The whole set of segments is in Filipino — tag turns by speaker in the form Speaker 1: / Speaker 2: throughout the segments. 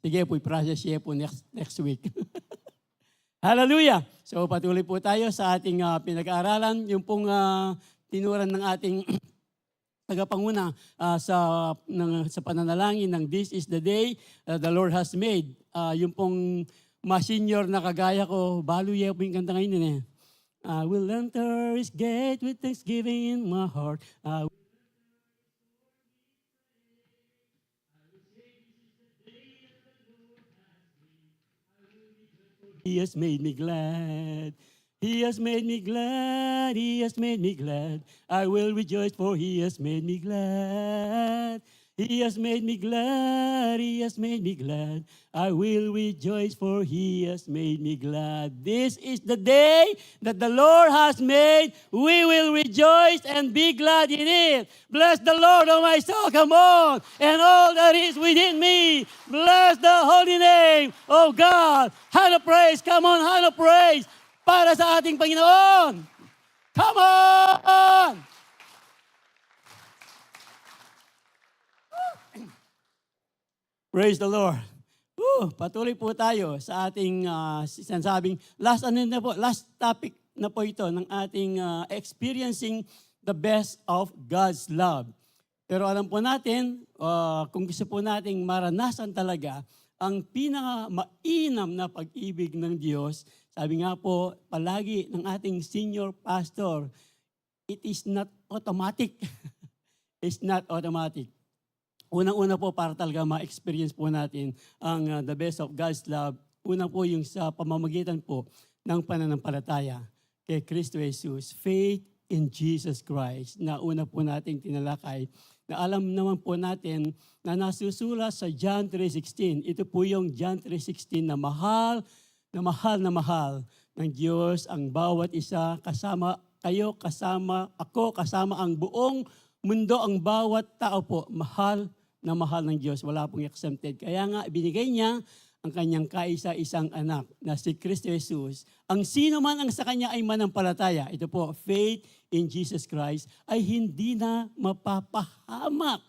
Speaker 1: Sige po, i-process siya po next week. Hallelujah! So patuloy po tayo sa ating pinag-aaralan. Yung pong tinuran ng ating tagapanguna sa pananalangin ng This is the day the Lord has made. Yung pong senior na kagaya ko, baluya po yung kanta ngayon. I will enter His gate with thanksgiving in my heart. He has made me glad. He has made me glad. He has made me glad. I will rejoice, for He has made me glad. He has made me glad. He has made me glad. I will rejoice, for He has made me glad. This is the day that the Lord has made. We will rejoice and be glad in it. Bless the Lord, O my soul, come on, and all that is within me. Bless the holy name of God. Hand of praise, come on, hand of praise para sa ating Panginoon. Come on! Praise the Lord. Patuloy po tayo sa ating sinasabing last topic na po ito ng ating experiencing the best of God's love. Pero alam po natin, kung gusto po nating maranasan talaga ang pinaka-mainam na pag-ibig ng Diyos, sabi nga po palagi ng ating senior pastor, it is not automatic. It's not automatic. Unang-una po para talaga ma-experience po natin ang the best of God's love. Una po yung sa pamamagitan po ng pananampalataya kay Kristo Jesus. Faith in Jesus Christ na una po nating tinalakay. Na alam naman po natin na nasusulat sa John 3:16. Ito po yung John 3:16 na mahal ng Diyos ang bawat isa, kasama kayo, kasama ako, kasama ang buong mundo, ang bawat tao po, mahal ng Diyos. Wala pong exempted. Kaya nga, binigay niya ang kanyang kaisa-isang anak na si Kristo Jesus. Ang sino man ang sa kanya ay manampalataya, ito po, faith in Jesus Christ, ay hindi na mapapahamak.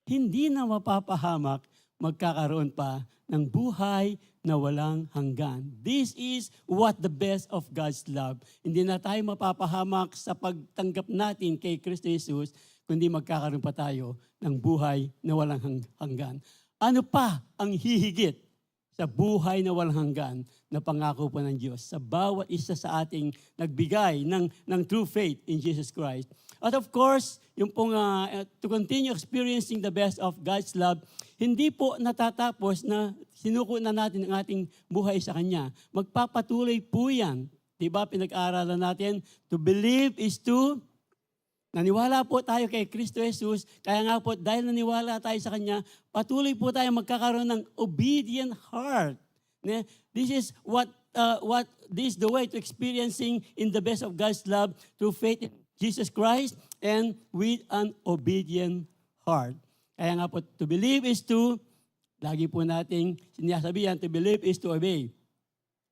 Speaker 1: Hindi na mapapahamak, magkakaroon pa ng buhay na walang hanggan. This is what the best of God's love. Hindi na tayo mapapahamak sa pagtanggap natin kay Kristo Jesus, kundi magkakaroon pa tayo ng buhay na walang hanggan. Ano pa ang hihigit sa buhay na walang hanggan na pangako po ng Diyos sa bawat isa sa ating nagbigay ng true faith in Jesus Christ? At of course, yung pong to continue experiencing the best of God's love, hindi po natatapos na sinuko na natin ang ating buhay sa Kanya. Magpapatuloy po yan. Diba, pinag-aaralan natin, to believe is to naniwala po tayo kay Kristo Jesus, kaya nga po dahil naniwala tayo sa Kanya, patuloy po tayo magkakaroon ng obedient heart. This is this is the way to experiencing in the best of God's love through faith in Jesus Christ and with an obedient heart. Kaya nga po, to believe is to, lagi po nating sinasabihan, to believe is to obey.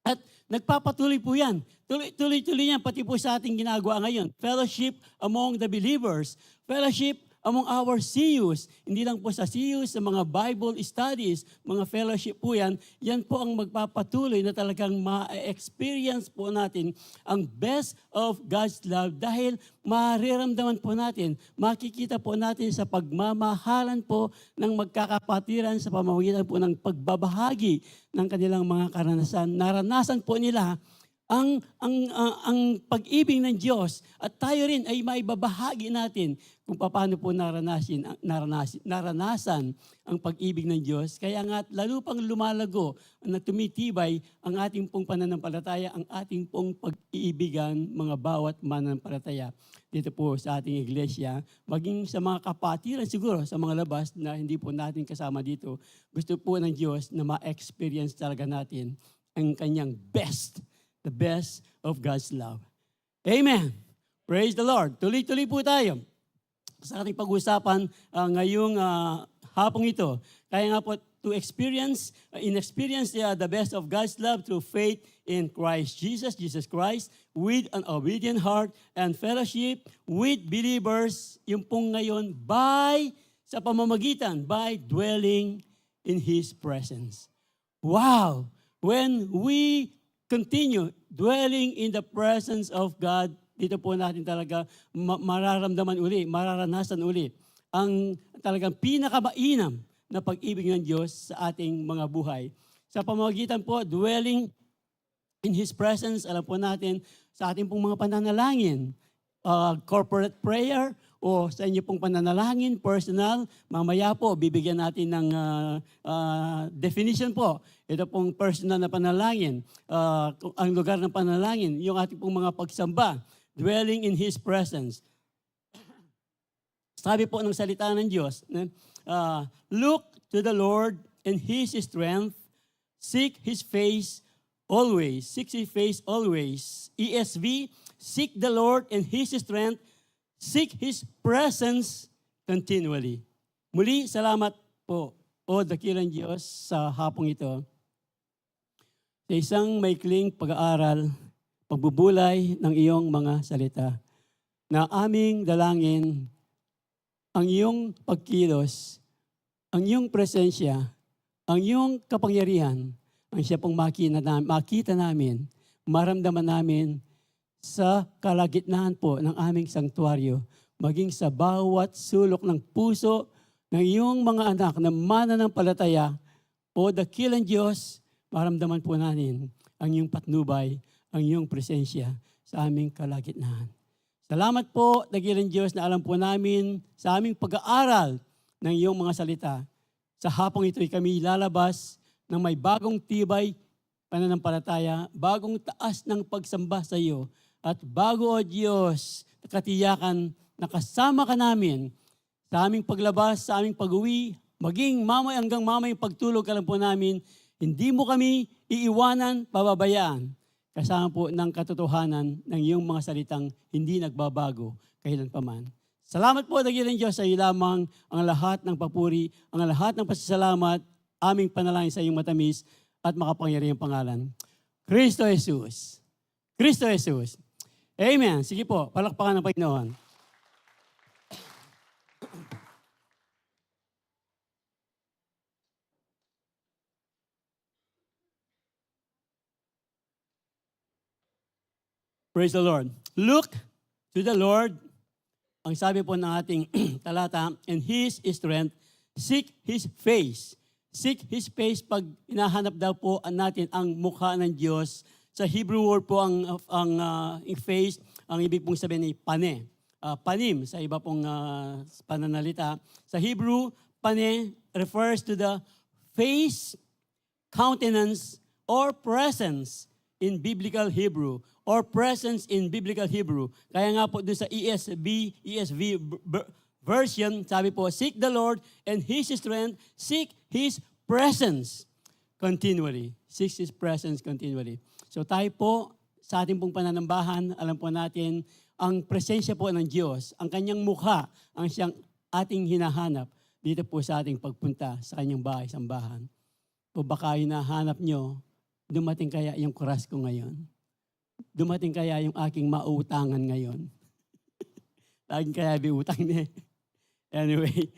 Speaker 1: At nagpapatuloy po yan. Tuloy-tuloy yan, pati po sa ating ginagawa ngayon. Fellowship among the believers. Fellowship among our CUs. Hindi lang po sa CUs, sa mga Bible studies, mga fellowship po yan. Yan po ang magpapatuloy na talagang ma-experience po natin ang best of God's love dahil mariramdaman po natin, makikita po natin sa pagmamahalan po ng magkakapatiran sa pamamagitan po ng pagbabahagi ng kanilang mga karanasan. Naranasan po nila ang pag-ibig ng Diyos at tayo rin ay maibabahagi natin kung paano po naranasan ang pag-ibig ng Diyos. Kaya nga lalo pang lumalago na tumitibay ang ating pong pananampalataya, ang ating pong pag-iibigan mga bawat mananampalataya dito po sa ating iglesia, maging sa mga kapatiran siguro sa mga labas na hindi po natin kasama dito. Gusto po ng Diyos na ma-experience talaga natin ang kanyang best. The best of God's love. Amen. Praise the Lord. Tuloy-tuloy po tayo sa ating pag-usapan ngayong hapong ito. Kaya nga po, to experience the best of God's love through faith in Christ Jesus Christ, with an obedient heart and fellowship with believers, yung pong ngayon, by dwelling in His presence. Wow! When we continue dwelling in the presence of God, dito po natin talaga mararamdaman uli, mararanasan uli ang talagang pinakamainam na pag-ibig ng Diyos sa ating mga buhay. Sa pamamagitan po, dwelling in His presence, alam po natin sa ating pong mga pananalangin, corporate prayer, o sa inyo pong pananalangin, personal, mamaya po, bibigyan natin ng definition po. Ito pong personal na panalangin, ang lugar ng panalangin, yung ating pong mga pagsamba, dwelling in His presence. Sabi po ng salita ng Diyos, look to the Lord and His strength, seek His face always. Seek His face always. ESV, seek the Lord and His strength, seek His presence continually. Muli, salamat po, o dakilang Diyos, sa hapong ito. Sa isang maikling pag-aaral, pagbubulay ng iyong mga salita, na aming dalangin ang iyong pagkilos, ang iyong presensya, ang iyong kapangyarihan, ang siya pong makita namin, maramdaman namin sa kalagitnaan po ng aming sanktuaryo, maging sa bawat sulok ng puso ng iyong mga anak na mananampalataya, o dakilang Diyos, maramdaman po namin ang iyong patnubay, ang iyong presensya sa aming kalagitnaan. Salamat po, dakilang Diyos, na alam po namin sa aming pag-aaral ng iyong mga salita. Sa hapong ito'y kami lalabas ng may bagong tibay, pananampalataya, bagong taas ng pagsamba sa iyo, at bago, O Diyos, katiyakan na kasama ka namin sa aming paglabas, sa aming pag-uwi, maging hanggang mamay pagtulog ka lang po namin, hindi mo kami iiwanan, pababayaan. Kasama po ng katotohanan ng iyong mga salitang hindi nagbabago kailanpaman. Salamat po, dakilang Diyos, sa iyo lamang ang lahat ng papuri, ang lahat ng pasasalamat, aming panalangin sa iyong matamis at makapangyarihang pangalan. Kristo Jesus. Kristo Jesus. Amen. Sige po, palakpakan ng Panginoon. Praise the Lord. Look to the Lord. Ang sabi po ng ating talata, and His strength, seek His face. Seek His face pag hinahanap daw po natin ang mukha ng Diyos. Sa Hebrew word po ang face, ang ibig pong sabihin ay pane. Panim sa iba pong pananalita. Sa Hebrew, pane refers to the face, countenance, or presence in biblical Hebrew, or presence in biblical Hebrew. Kaya nga po doon sa ESV version, sabi po, seek the Lord and His strength, seek His presence continually. Seek His presence continually. So tayo po, sa ating pong pananambahan, alam po natin, ang presensya po ng Diyos, ang kanyang mukha, ang siyang ating hinahanap dito po sa ating pagpunta sa kanyang bahay, sambahan. O baka hinahanap nyo, dumating kaya yung kuras ko ngayon? Dumating kaya yung aking mautangan ngayon? Laging kaya biutang niya. Anyway,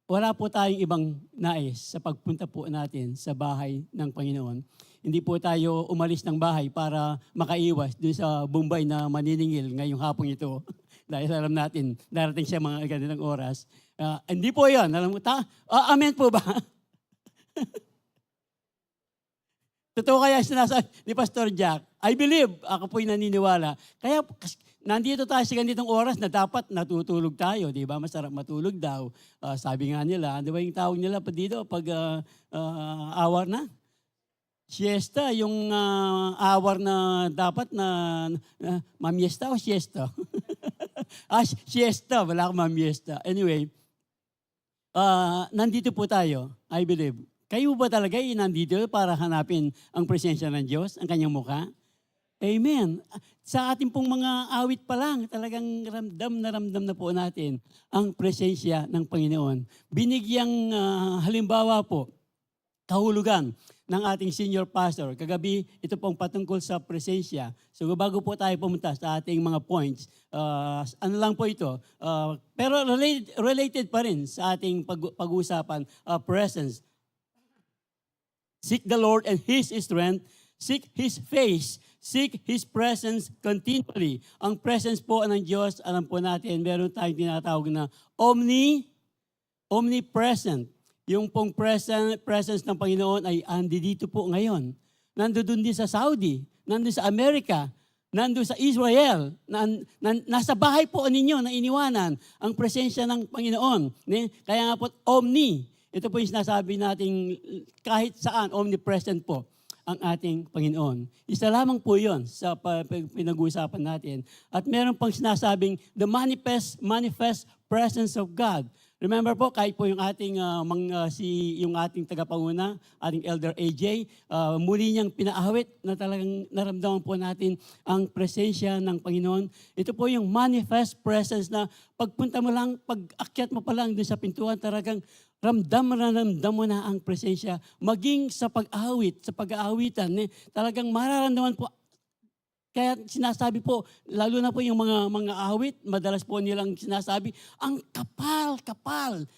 Speaker 1: wala po tayong ibang nais sa pagpunta po natin sa bahay ng Panginoon. Hindi po tayo umalis ng bahay para makaiwas doon sa Bombay na maniningil ngayong hapong ito. Dahil alam natin, darating siya mga ganitong oras. Hindi po yun. Alam mo, amen po ba? Totoo kaya sinasabi ni Pastor Jack, I believe, ako po'y naniniwala. Kaya nandito tayo sa ganitong oras na dapat natutulog tayo, di ba? Masarap matulog daw. Sabi nga nila, di ba yung tawag nila pa dito pag hour na? Siesta, yung hour na dapat na mamiesta o siesta? Siesta, wala akong mamiesta. Anyway, nandito po tayo, I believe. Kayo ba talaga nandito para hanapin ang presensya ng Diyos, ang kanyang mukha? Amen. Sa ating pong mga awit pa lang, talagang ramdam na po natin ang presensya ng Panginoon. Binigyang halimbawa po, kahulugan ng ating senior pastor. Kagabi, ito pong patungkol sa presensya. So bago po tayo pumunta sa ating mga points, ano lang po ito, pero related pa rin sa ating pag-uusapan, presence. Seek the Lord and His strength. Seek His face. Seek His presence continually. Ang presence po ng Diyos, alam po natin, meron tayong tinatawag na omnipresent. Yung pong presence ng Panginoon ay andi dito po ngayon. Nandoon din sa Saudi, nandoon sa Amerika, nandoon sa Israel, nasa bahay po ninyo na iniwanan ang presensya ng Panginoon. Kaya nga po, omni. Ito po yung sinasabi nating kahit saan, omnipresent po ang ating Panginoon. Isa lamang po yun sa pinag-uusapan natin. At meron pang sinasabing the manifest presence of God. Remember po, kahit po yung ating yung ating tagapanguna, ating Elder AJ, muli niyang pinaawit na talagang naramdaman po natin ang presensya ng Panginoon. Ito po yung manifest presence na pagpunta mo lang, pag-akyat mo pa lang doon sa pintuan, talagang ramdam mo na ang presensya. Maging sa pag-awit, sa pag-aawitan, talagang mararamdaman po. Kaya sinasabi po, lalo na po yung mga awit, madalas po nilang sinasabi, ang kapal-kapal,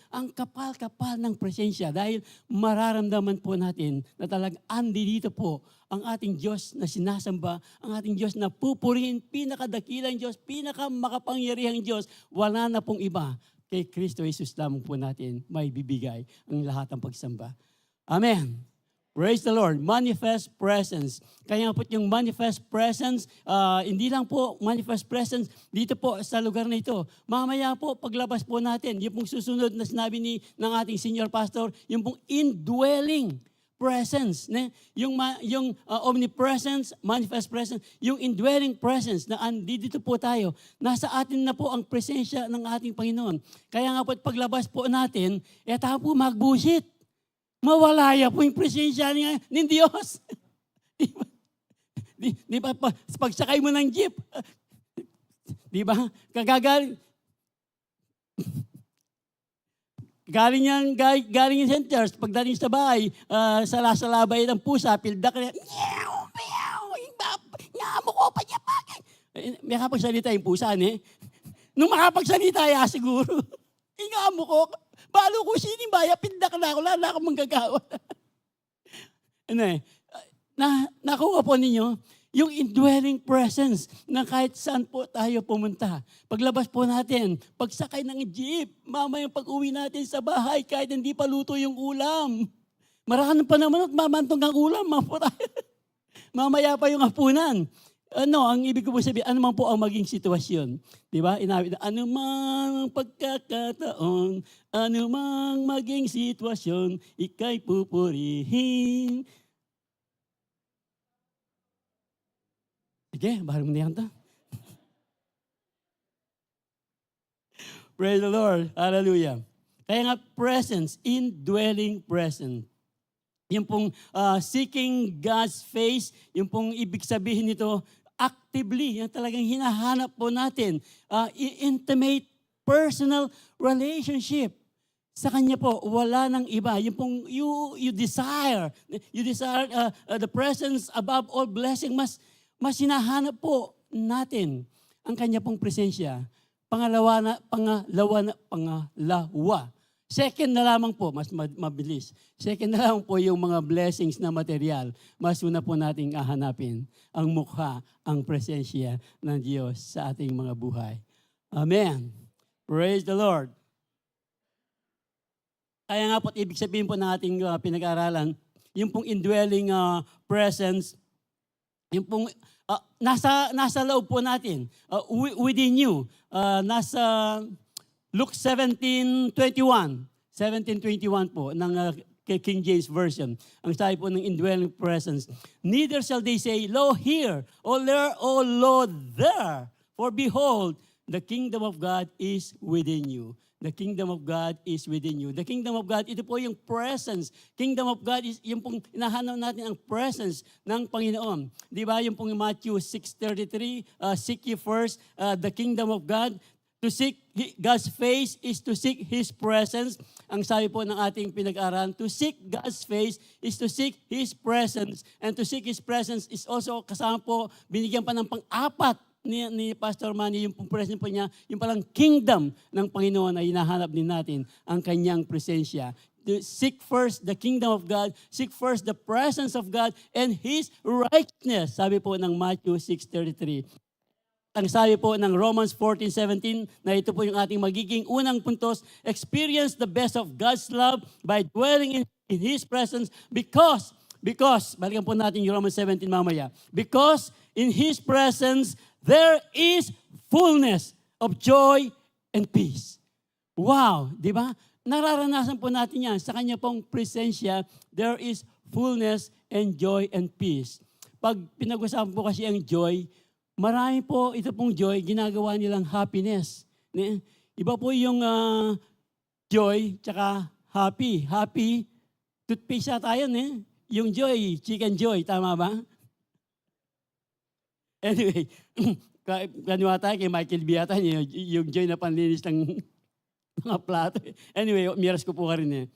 Speaker 1: ang kapal-kapal ng presensya. Dahil mararamdaman po natin na talagang andi dito po ang ating Diyos na sinasamba, ang ating Diyos na pupurihin, pinakadakilang Diyos, pinakamakapangyarihang Diyos, wala na pong iba. Kay Kristo Jesus lamang po natin may bibigay ang lahat ng pagsamba. Amen. Praise the Lord. Manifest presence. Kaya po yung manifest presence, hindi lang po manifest presence dito po sa lugar na ito. Mamaya po, paglabas po natin, yung pong susunod na sinabi ng ating senior pastor, yung pong indwelling presence. Yung omnipresence, manifest presence, yung indwelling presence na dito po tayo. Nasa atin na po ang presensya ng ating Panginoon. Kaya nga po, paglabas po natin, tayo po magbusit. Mawalaya po yung presensya ng Diyos. Di ba? Pagsakay mo ng jeep, di ba? Galing yung centers, pagdating sa bahay, salasabay ng pusa, pildak na, ngamo ko pa niya bagay. May kapagsalita yung pusa, Nung makapagsalita, siguro, ngamo ko, balo ko sinibaya, pindak na ako, lala akong manggagawa. Nakuha po ninyo, yung indwelling presence na kahit saan po tayo pumunta. Paglabas po natin, pagsakay ng jeep, mamayang pag-uwi natin sa bahay, kahit hindi pa luto yung ulam. Maraming pa naman at mamantong ang ulam, mamaya pa yung hapunan. Ang ibig ko po sabihin, ano man po ang maging sitwasyon. Di ba? Inawit na, ano mang pagkakataon, ano mang maging sitwasyon, ika'y pupurihin. Sige, bahal mo na yan to. Praise the Lord. Hallelujah. Kaya nga presence, indwelling presence. Yung pong seeking God's face, yung pong ibig sabihin nito, actively, yung talagang hinahanap po natin, intimate, personal relationship. Sa Kanya po, wala nang iba. Yung pong you desire the presence above all blessing, mas hinahanap po natin ang Kanya pong presensya. Pangalawa. Second na lamang po, mas mabilis. Second na lamang po yung mga blessings na material. Mas una po nating hahanapin ang mukha, ang presensya ng Diyos sa ating mga buhay. Amen. Praise the Lord. Kaya nga po, ibig sabihin po ng ating pinag-aralan, yung pong indwelling presence, yung pong nasa loob po natin, within you, nasa Luke 17:21 po ng King James Version. Ang sabi po ng indwelling presence, neither shall they say, Lo here, or there, O Lo there. For behold, the kingdom of God is within you. The kingdom of God is within you. The kingdom of God, ito po yung presence. Kingdom of God is yung pong hinahanap natin ang presence ng Panginoon. Di ba? Yung pong Matthew 6:33, seek ye first the kingdom of God. To seek God's face is to seek His presence. Ang sabi po ng ating pinag-aralan, to seek God's face is to seek His presence. And to seek His presence is also kasama po, binigyan pa ng pang-apat ni Pastor Manny, yung presence po niya, yung palang kingdom ng Panginoon na hinahanap din natin ang kanyang presensya. seek first the kingdom of God, seek first the presence of God and His righteousness. Sabi po ng Matthew 6:33. Ang sabi po ng Romans 14:17 na ito po yung ating magiging unang puntos, experience the best of God's love by dwelling in His presence because, balikan po natin yung Romans 17 mamaya, because in His presence there is fullness of joy and peace. Wow, di ba? Nararanasan po natin yan. Sa Kanya pong presensya, there is fullness and joy and peace. Pag pinag-usapan po kasi ang joy, marami po ito pong joy, ginagawa nilang happiness. Iba po yung joy tsaka happy. Happy, toothpaste na tayo, yung joy, chicken joy, tama ba? Anyway, kaniwa tayo kay Michael Biata, yung joy na panlinis ng mga plato. Anyway, miras ko po ka rin.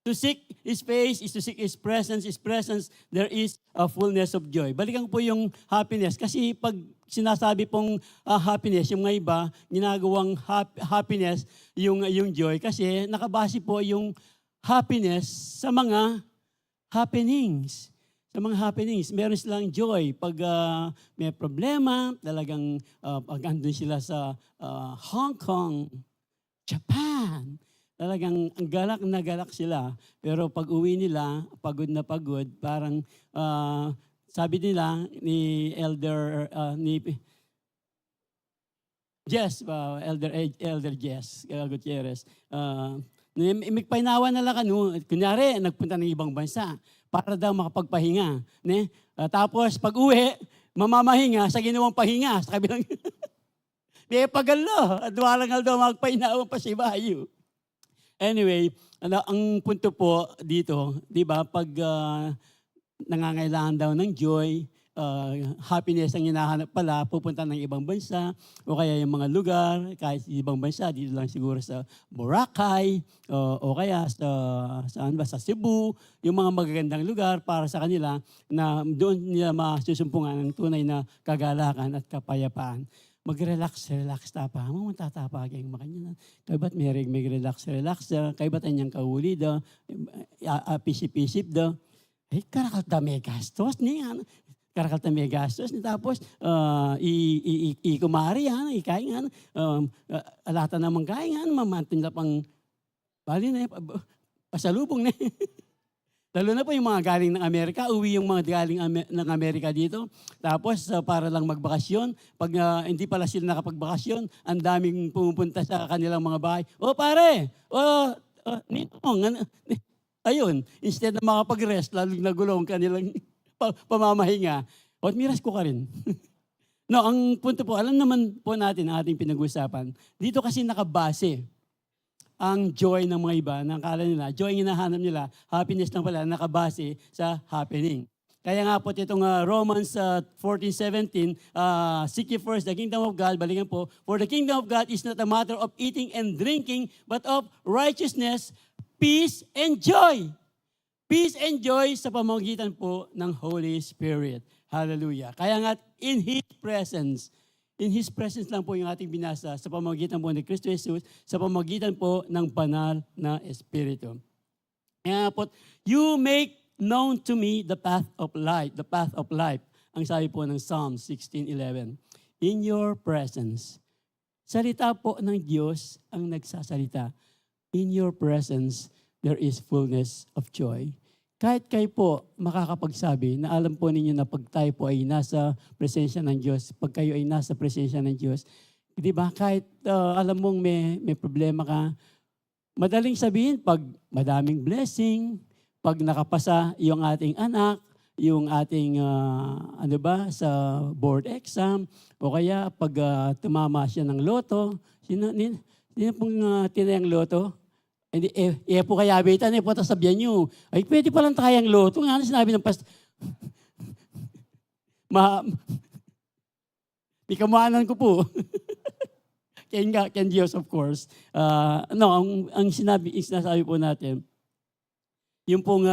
Speaker 1: To seek His face is to seek His presence. His presence, there is a fullness of joy. Balikan po yung happiness. Kasi pag sinasabi pong happiness, yung mga iba, ginagawang happiness, yung joy. Kasi nakabase po yung happiness sa mga happenings. Sa mga happenings, meron silang joy. Pag may problema, talagang pag andun sila sa Hong Kong, Japan, talagang galak na galak sila. Pero pag uwi nila, pagod na pagod, parang sabi nila ni Elder Jess, Elder Jess Gutierrez, may painawa na lang kunyari, nagpunta ng ibang bansa para daw makapagpahinga. Tapos pag uwi, mamamahinga sa ginawang pahinga. Sa kabilang, may pagalo, at walang daw magpainawa pa si Bayo. Anyway, ang punto po dito, di ba, pag nangangailangan daw ng joy, happiness ang hinahanap pala, pupunta ng ibang bansa, o kaya yung mga lugar, kahit ibang bansa, dito lang siguro sa Boracay, o kaya sa Cebu, yung mga magagandang lugar para sa kanila na doon nila masusumpungan ng tunay na kagalakan at kapayapaan. Mag-relax tapa. Matatapa kayong makanya. Kaya ba't may relax, kaya ba't anyang kauli daw, pisip-pisip daw. Karakalta may gastos niya. Karakalta may gastos. Tapos, ikumari yan, ikain yan. Alata naman kain yan, mamantin na pang, bali na pasalubong na. Lalo na po yung mga galing ng Amerika, uwi yung mga galing ng Amerika dito. Tapos para lang magbakasyon, pag hindi pala sila nakapagbakasyon, ang daming pumupunta sa kanilang mga bahay. O pare, Ninong, ayun, instead na makapag-rest, lalong nagulong kanilang pamamahinga, at miras ko ka rin. No, ang punto po, alam naman po natin ang ating pinag-usapan. Dito kasi nakabase ang joy ng mga iba, nakakala nila, joy ang hinahanap nila, happiness lang pala, nakabase sa happening. Kaya nga po itong Romans 14:17, seek ye first the kingdom of God, balikan po, for the kingdom of God is not a matter of eating and drinking, but of righteousness, peace, and joy. Peace and joy sa pamamagitan po ng Holy Spirit. Hallelujah. Kaya nga, in His presence lang po yung ating binasa sa pamamagitan po ni Kristo Jesus, sa pamamagitan po ng banal na Espiritu. Kaya po, you make known to me the path of life, the path of life. Ang sabi po ng Psalm 16:11. In your presence. Salita po ng Diyos ang nagsasalita. In your presence, there is fullness of joy. Kahit kayo po makakapagsabi na alam po ninyo na pag tayo po ay nasa presensya ng Diyos, pag kayo ay nasa presensya ng Diyos, di ba, kahit alam mong may problema ka, madaling sabihin pag madaming blessing, pag nakapasa yung ating anak, yung ating sa board exam, o kaya pag tumama siya ng loto, sino pong tinayang loto? Hindi, po kaya abitan, po sabihan nyo, ay pwede palang tayang loto. Nga sinabi ng pastor, may kamuhanan ko po. Can Diyos, of course. Ang sinasabi po natin, yung pong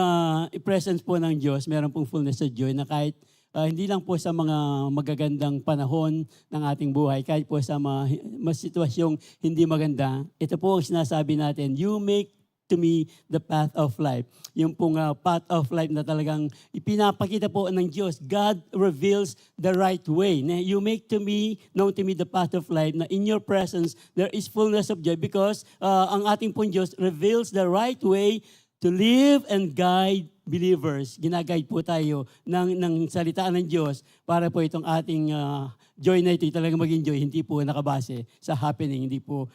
Speaker 1: presence po ng Diyos, meron pong fullness of joy na kahit hindi lang po sa mga magagandang panahon ng ating buhay, kahit po sa mga sitwasyong hindi maganda, ito po ang sinasabi natin, you make to me the path of life. Yung pong path of life na talagang ipinapakita po ng Diyos. God reveals the right way. You make known to me the path of life, na in your presence there is fullness of joy, because ang ating pong Diyos reveals the right way to live and guide believers. Ginaguide po tayo ng salita ng Diyos para po itong ating joy na ito talagang maging joy, hindi po nakabase sa happening, hindi po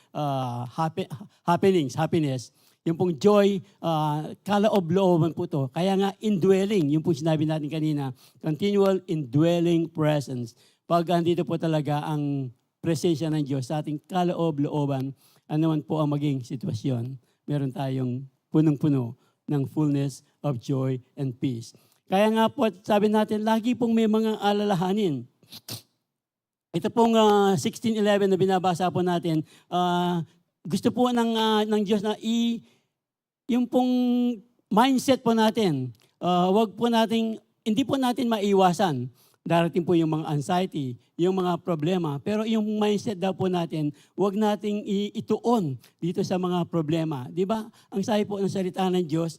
Speaker 1: happiness. Yung pong joy, kaloob-looban po to. Kaya nga, indwelling, yung pong sinabi natin kanina, continual indwelling presence. Pag andito po talaga ang presensya ng Diyos sa ating kaloob-looban, ano man po ang maging sitwasyon, meron tayong punong-puno ng fullness of joy and peace. Kaya nga po, sabi natin, lagi pong may mga alalahanin. Ito pong 16:11 na binabasa po natin, gusto po ng Diyos na yung pong mindset po natin, hindi po natin maiwasan. Darating po yung mga anxiety, yung mga problema. Pero yung mindset daw po natin, huwag nating ituon dito sa mga problema. Di ba? Ang sabi po ng salita ng Diyos,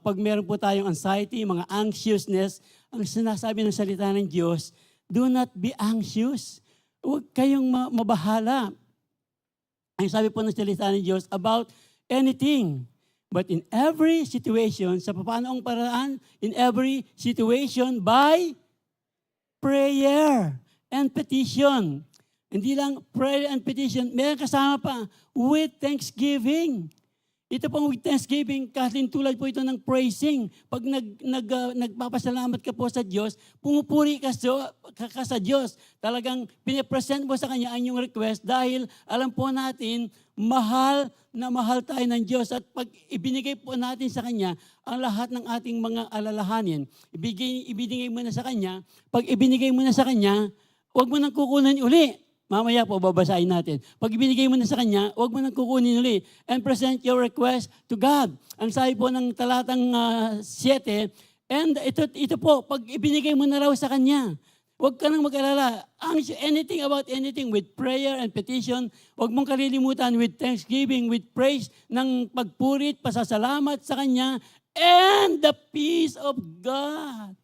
Speaker 1: pag meron po tayong anxiety, mga anxiousness, ang sinasabi ng salita ng Diyos, do not be anxious. Huwag kayong mabahala. Ang sabi po ng salita ng Diyos, about anything. But in every situation, sa paanoong paraan, in every situation, by prayer and petition. Hindi lang prayer and petition, meron kasama pa, with thanksgiving. Ito pong with thanksgiving, tulad po ito ng praising. Pag nagpapasalamat ka po sa Diyos, pumupuri ka sa Diyos. Talagang pinipresent mo sa Kanya ang iyong request dahil alam po natin, mahal na mahal tayo ng Diyos. At pag ibinigay po natin sa Kanya ang lahat ng ating mga alalahanin, ibinigay mo na sa Kanya, pag ibinigay mo na sa Kanya, huwag mo nang kukunan uli. Mamaya po, babasahin natin. Pag ibinigay mo na sa Kanya, huwag mo nang kukunin uli. And present your request to God. Ang sabi po ng talatang 7, and ito po, pag ibinigay mo na raw sa Kanya, huwag ka nang mag-alala. Anything about anything with prayer and petition, huwag mong kalilimutan with thanksgiving, with praise, ng pagpurit, pasasalamat sa Kanya, and the peace of God.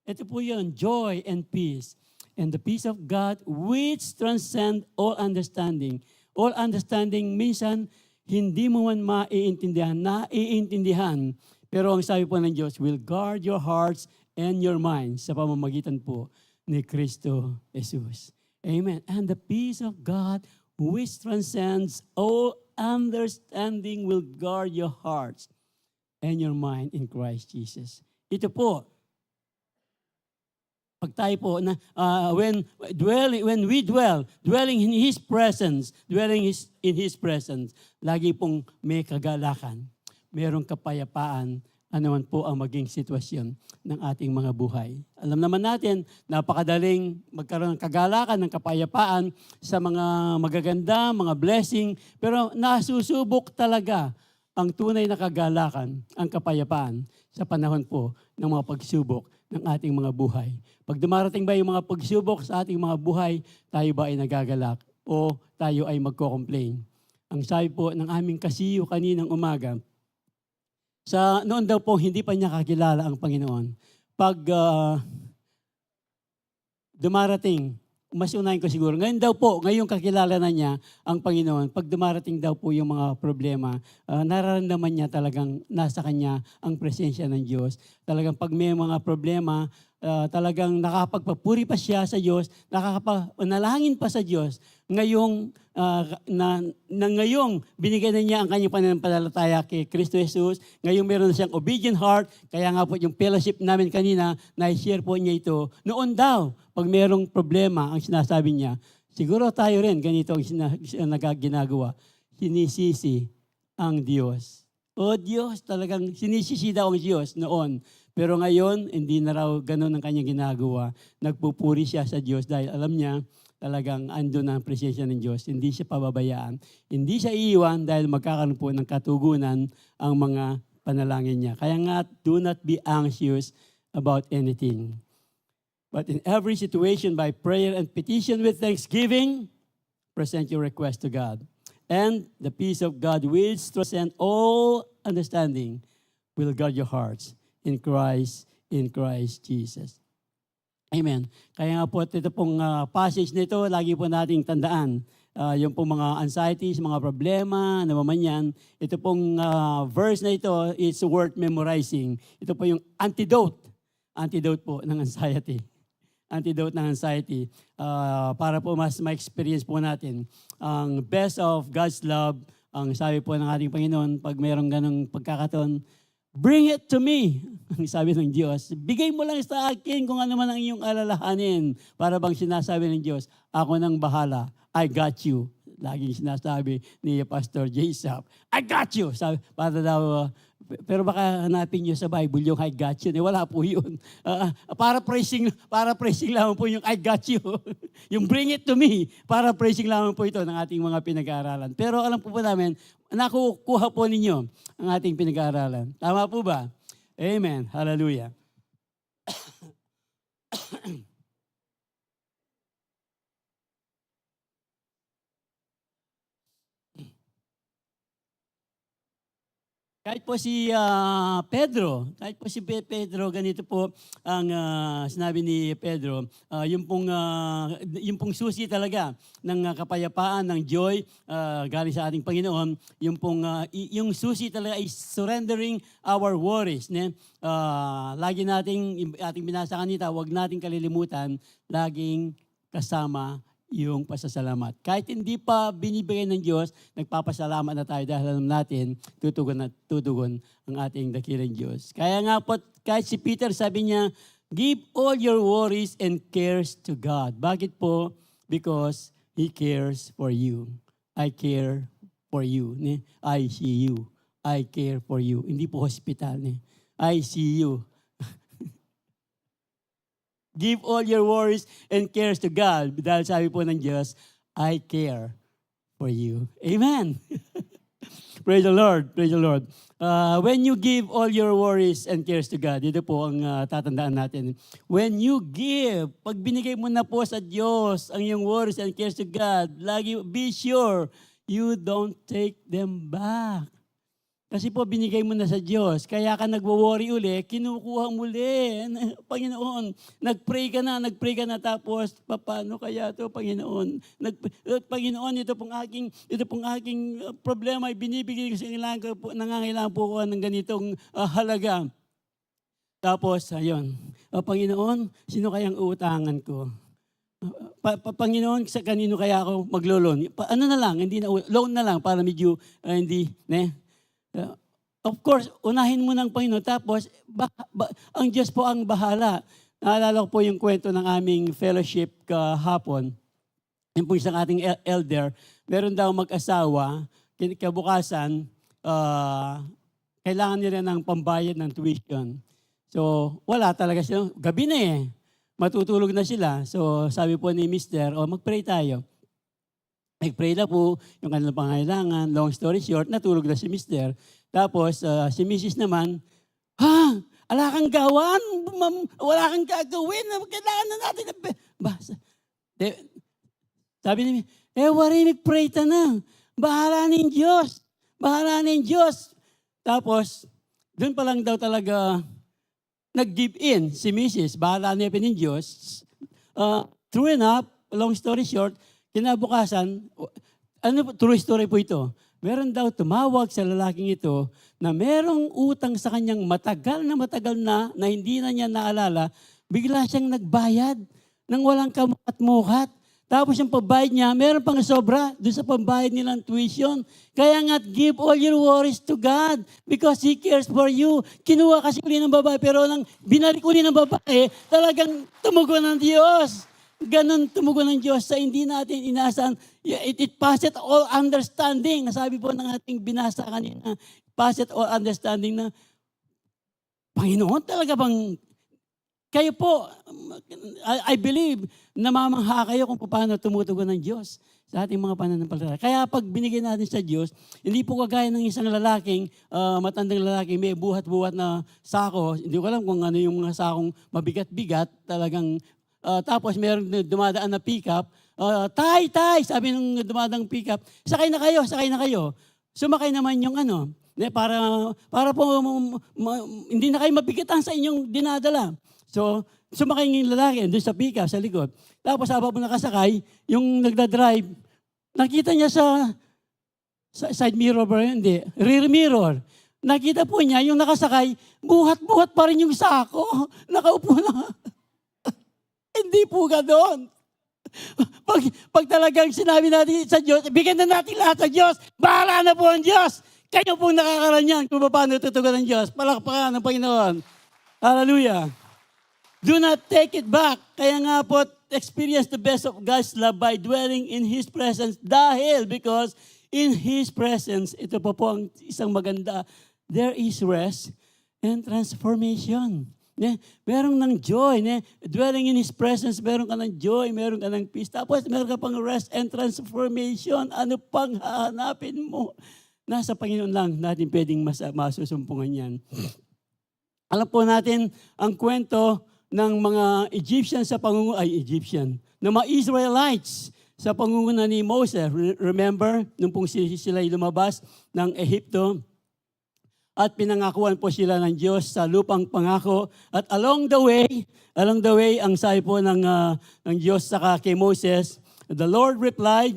Speaker 1: Ito po yun, joy and peace. And the peace of God which transcend all understanding. All understanding, minsan, hindi mo man naiintindihan. Pero ang sabi po ng Diyos, will guard your hearts and your minds sa pamamagitan po ni Kristo Jesus. Amen. And the peace of God which transcends all understanding will guard your hearts and your mind in Christ Jesus. Ito po, pag tayo po na when we dwelling in His presence, lagi pong may kagalakan, mayroong kapayapaan, ano man po ang maging sitwasyon ng ating mga buhay. Alam naman natin, napakadaling magkaroon ng kagalakan, ng kapayapaan sa mga magaganda, mga blessing, pero nasusubok talaga ang tunay na kagalakan, ang kapayapaan sa panahon po ng mga pagsubok ng ating mga buhay. Pag dumarating ba yung mga pagsubok sa ating mga buhay, tayo ba ay nagagalak o tayo ay magko-complain? Ang sabi po ng aming kasiyo kaninang umaga, noon daw po hindi pa niya kakilala ang Panginoon. Pag dumarating, mas unahin ko siguro, ngayong kakilala na niya ang Panginoon, pag dumarating daw po yung mga problema, nararamdaman niya talagang nasa kanya ang presensya ng Diyos. Talagang pag may mga problema, talagang nakapagpapuri pa siya sa Diyos, nalangin pa sa Diyos. Ngayong binigay na niya ang kanyang pananampalataya kay Kristo Jesus. Ngayong meron na siyang obedient heart. Kaya nga po yung fellowship namin kanina, na-share po niya ito. Noon daw, pag merong problema, ang sinasabi niya, siguro tayo rin, ganito ang ginagawa. Sinisisi ang Diyos. O Diyos, talagang sinisisi daw ang Diyos noon. Pero ngayon, hindi na raw ganun ang kanyang ginagawa. Nagpupuri siya sa Diyos dahil alam niya talagang andun ang presensya ng Diyos. Hindi siya pababayaan. Hindi siya iiwan dahil magkakaroon po ng katugunan ang mga panalangin niya. Kaya nga, do not be anxious about anything. But in every situation, by prayer and petition with thanksgiving, present your request to God. And the peace of God which transcends all understanding will guard your hearts in Christ Jesus. Amen. Kaya nga po, ito pong passage nito, lagi po nating tandaan. Yung pong mga anxieties, mga problema, naman yan. Ito pong verse na ito is worth memorizing. Ito po yung antidote po ng anxiety. Antidote ng anxiety. Para po mas ma-experience po natin ang best of God's love. Ang sabi po ng ating Panginoon, pag mayroong ganong pagkakataon, bring it to me. Ang sabi ng Diyos, bigay mo lang sa akin kung ano man ang iyong alalahanin. Para bang sinasabi ng Diyos, ako nang bahala. I got you. Laging sinasabi ni Pastor J-Sap, I got you. Sabi, para daw, pero baka hanapin nyo sa Bible yung I got you. Wala po yun. Para praising lamang po yung I got you. Yung bring it to me, para praising lamang po ito ng ating mga pinag-aaralan. Pero alam po namin, nakukuha po ninyo ang ating pinag-aaralan. Tama po ba? Amen. Hallelujah. Kahit po si Pedro, ganito po ang sinabi ni Pedro, yung pong susi talaga ng kapayapaan, ng joy, galing sa ating Panginoon, yung susi talaga is surrendering our worries. Lagi ating binasa kanina, huwag nating kalilimutan, laging kasama yung pasasalamat. Kahit hindi pa binibigay ng Diyos, nagpapasalamat na tayo dahil alam natin, tutugon ang ating dakilang Diyos. Kaya nga po, kahit si Peter sabi niya, give all your worries and cares to God. Bakit po? Because He cares for you. I care for you. I see you. I care for you. Hindi po hospital. I see you. Give all your worries and cares to God. Dahil sabi po ng Diyos, I care for you. Amen. Praise the Lord. Praise the Lord. When you give all your worries and cares to God, dito po ang tatandaan natin. When you give, pag binigay mo na po sa Diyos ang iyong worries and cares to God, lagi be sure you don't take them back. Kasi po, binigay mo na sa Diyos. Kaya ka nagwo-worry uli, kinukuha muli. Panginoon, nag-pray ka na, tapos, paano kaya ito, Panginoon? Panginoon, ito pong aking problema, binibigay ko sa nangangailangan po ko ng ganitong halaga. Tapos, ayun, Panginoon, sino kayang uutangan ko? Panginoon, sa kanino kaya ako maglo-loan? Ano na lang, loan na lang para medyo hindi, of course, unahin mo ng Panginoon, tapos ang Diyos po ang bahala. Naalala ko po yung kwento ng aming fellowship kahapon. Yung po isang ating elder, meron daw mag-asawa, kabukasan, kailangan nila ng pambayad ng tuition. So, wala talaga sila. Gabi na matutulog na sila. So, sabi po ni Mister, mag-pray tayo. Nag-pray na po yung kanilang pangailangan. Long story short, natulog na si Mister. Tapos, si Mrs. naman, ala kang gawan, wala kang gagawin, kailangan na natin. Sabi niya, wari, nag-pray ta na. Bahala ng Diyos. Tapos, doon pa lang daw talaga nag-give in si Mrs. Bahala niya pa ng Diyos. True enough, long story short, kinabukasan, true story po ito, meron daw tumawag sa lalaking ito na merong utang sa kanyang matagal na hindi na niya naalala, bigla siyang nagbayad ng walang kamukat-mukat. Tapos yung pambayad niya, meron pang sobra doon sa pambayad nilang tuition. Kaya nga, give all your worries to God because He cares for you. Kinuha kasi uli ng babae, pero nang binalik uli ng babae, talagang tumugon ng Diyos. Ganon tumugon ng Diyos sa hindi natin inaasahan. It passeth all understanding. Nasabi po ng ating binasa kanina, passeth all understanding na, Panginoon, talaga bang, kayo po, I believe, namamangha kayo kung paano tumutugon ng Diyos sa ating mga pananampalataya. Kaya pag binigay natin sa Diyos, hindi po kagaya ng isang lalaking, matandang lalaki, may buhat-buhat na sako. Hindi ko alam kung ano yung mga sakong mabigat-bigat, talagang tapos meron dumadaan na pick-up. Tay, sabi ng dumadang pick-up, sakay na kayo. Sumakay naman yung Para po hindi na kayo mabigatan sa inyong dinadala. So, sumakay ng lalaki doon sa pika, sa likod. Tapos habang po nakasakay, yung nagdadrive, nakita niya sa side mirror ba yun? Hindi. Rear mirror. Nakita po niya yung nakasakay, buhat-buhat pa rin yung sako. Nakaupo na. Hindi po ganoon. Pag talagang sinabi natin sa Diyos, bigyan na natin lahat sa Diyos. Bahala na po ang Diyos. Kayo pong nakakaranyan kung paano tutugan ng Diyos. Palakpakan ng Panginoon. Hallelujah. Do not take it back. Kaya nga po, experience the best of God's love by dwelling in His presence. Because in His presence, ito po ang isang maganda, there is rest and transformation. Meron ng joy. Dwelling in His presence, meron ka ng joy, meron ka ng peace. Tapos meron ka pang rest and transformation. Ano pang hahanapin mo? Nasa Panginoon lang natin pwedeng masusumpungan yan. Alam po natin ang kwento ng mga Egyptian sa ng mga Israelites sa pangunguna ni Moses. Remember, nung pong sila lumabas ng Ehipto, at pinangakuan po sila ng Diyos sa lupang pangako. At along the way, ang sabi po ng Diyos saka kay Moses, the Lord replied,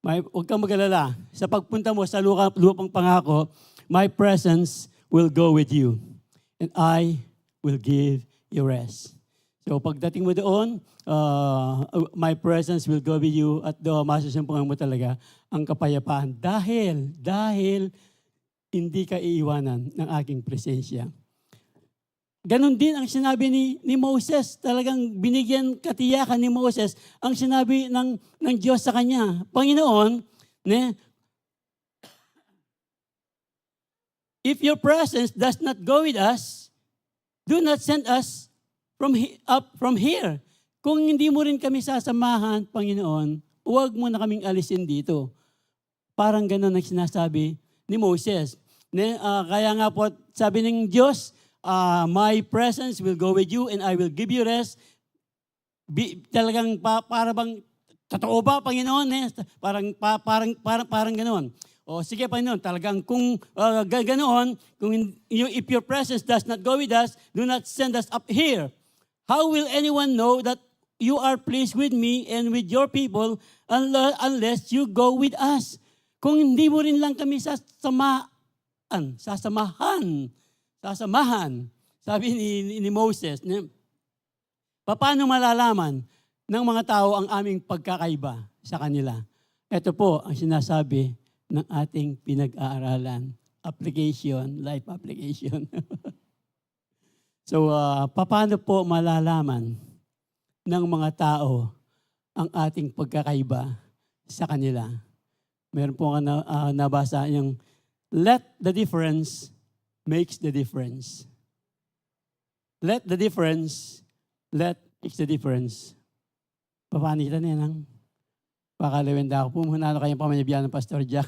Speaker 1: huwag kang mag-alala, sa pagpunta mo sa lupang pangako, my presence will go with you, and I will give you rest. So pagdating mo doon, my presence will go with you, at doon masusumpungan mo talaga ang kapayapaan. Dahil hindi ka iiwanan ng aking presensya. Ganon din ang sinabi ni Moses. Talagang binigyan katiyakan ni Moses ang sinabi ng Diyos sa kanya. Panginoon, if your presence does not go with us, do not send us from here. Kung hindi mo rin kami sasamahan, Panginoon, huwag mo na kaming alisin dito. Parang ganon ang sinasabi ni Moses. Kaya nga po, sabi ng Diyos, my presence will go with you and I will give you rest. Talagang para bang, totoo ba, Panginoon? Parang ganoon. O sige, Panginoon, talagang kung ganoon, if your presence does not go with us, do not send us up here. How will anyone know that you are pleased with me and with your people unless you go with us? Kung hindi mo rin lang kami sasamahan. Sabi ni Moses, paano malalaman ng mga tao ang aming pagkakaiba sa kanila? Ito po ang sinasabi ng ating pinag-aaralan. Life application. So, paano po malalaman ng mga tao ang ating pagkakaiba sa kanila? Meron po nabasa yung let the difference makes the difference. Let the difference makes the difference. Paano kita niyan? Pakalawenda ako. Pumunalo kayong pamanyabiyan ng Pastor Jack.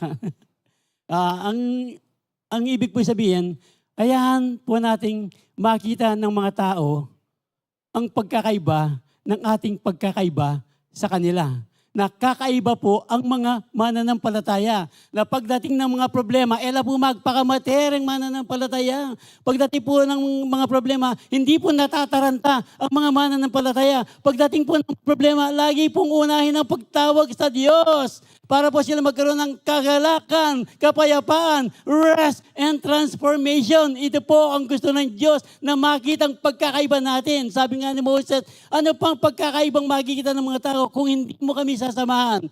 Speaker 1: Ang ibig po sabihin, ayahan po nating makita ng mga tao ang pagkakaiba ng ating pagkakaiba sa kanila. Nakakaiba po ang mga mananampalataya. Na pagdating ng mga problema, po magpakamatereng mananampalataya. Pagdating po ng mga problema, hindi po natataranta ang mga mananampalataya. Pagdating po ng problema, lagi pong unahin ang pagtawag sa Diyos para po sila magkaroon ng kagalakan, kapayapaan, rest, and transformation. Ito po ang gusto ng Diyos na makitang pagkakaiba natin. Sabi nga ni Moses, ano pang pagkakaibang makikita ng mga tao kung hindi mo kami sasamahan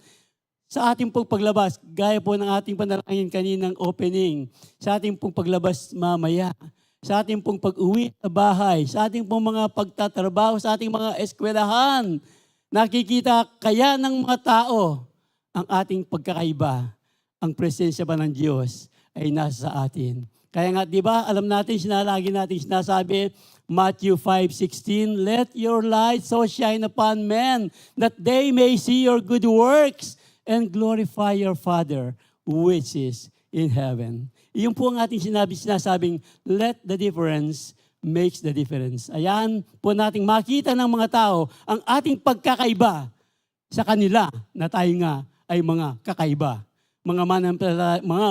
Speaker 1: sa ating pong paglabas, gaya po ng ating panalangin kaninang opening, sa ating pong paglabas mamaya, sa ating pong pag-uwi sa bahay, sa ating pong mga pagtatrabaho, sa ating mga eskwelahan. Nakikita kaya ng mga tao ang ating pagkakaiba, ang presensya ba ng Diyos ay nasa atin. Kaya nga, di ba, alam natin, lagi natin sinasabi, Matthew 5:16, let your light so shine upon men that they may see your good works and glorify your Father which is in heaven. Iyon po ang ating sinasabing, let the difference makes the difference. Ayan po nating makita ng mga tao ang ating pagkakaiba sa kanila na tayo nga ay mga kakaiba. mga